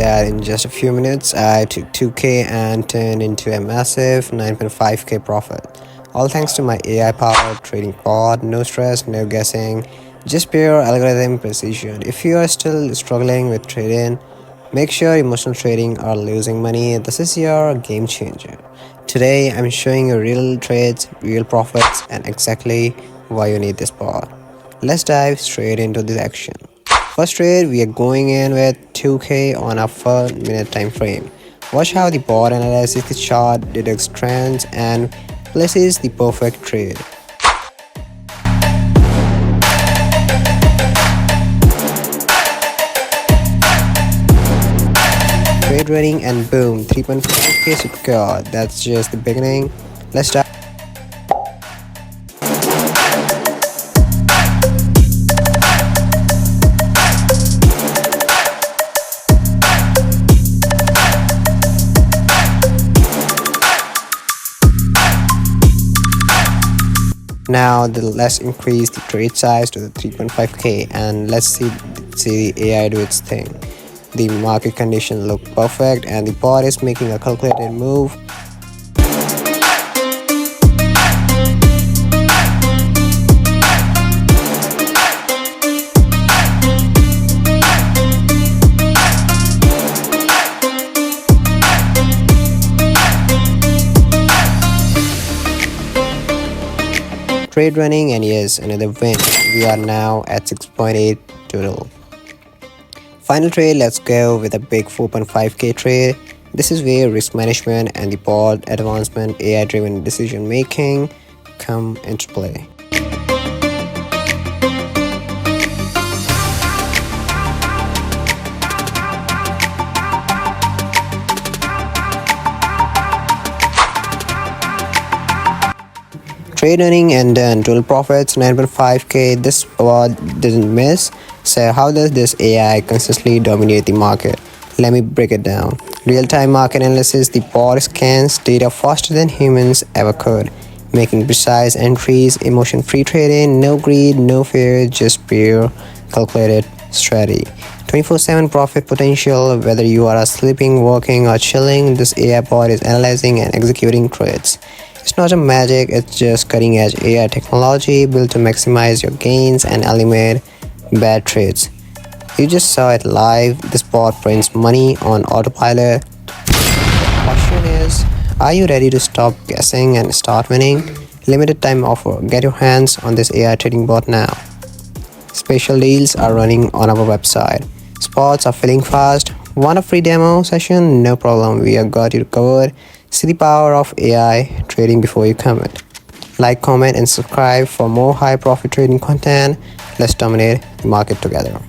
that in just a few minutes I took 2k and turned into a massive 9.5k profit. All thanks to my AI-powered trading bot. No stress, no guessing, just pure algorithm precision. If you are still struggling with trading, make sure emotional trading or losing money, this is your game changer. Today I'm showing you real trades, real profits, and exactly why you need this bot. Let's dive straight into the action. First trade, we are going in with 2k on a 4-minute time frame. Watch how the bot analyzes the chart, detects trends, and places the perfect trade. Trade running and boom, 3.5k secured. That's just the beginning. Let's start. Now let's increase the trade size to the 3.5k and let's see the AI do its thing. The market conditions look perfect and the bot is making a calculated move. Trade running, and yes, another win. We are now at 6.8 total. Final trade, let's go with a big 4.5k trade. This is where risk management and the bot advancement, AI driven decision making come into play. Trade earning and done, total profits 9.5k. This bot didn't miss. So how does this AI consistently dominate the market? Let me break it down. Real-time market analysis, the bot scans data faster than humans ever could, making precise entries, emotion-free trading, no greed, no fear, just pure calculated strategy. 24/7 profit potential. Whether you are sleeping, working, or chilling, this AI bot is analyzing and executing trades. It's not a magic, it's just cutting-edge AI technology built to maximize your gains and eliminate bad trades. You just saw it live. This bot prints money on autopilot. The question is, are you ready to stop guessing and start winning? Limited time offer. Get your hands on this AI trading bot now. Special deals are running on our website. Spots are filling fast. Want a free demo session? No problem, we have got you covered. See the power of AI trading before you commit. Like, comment, and subscribe for more high profit trading content. Let's dominate the market together.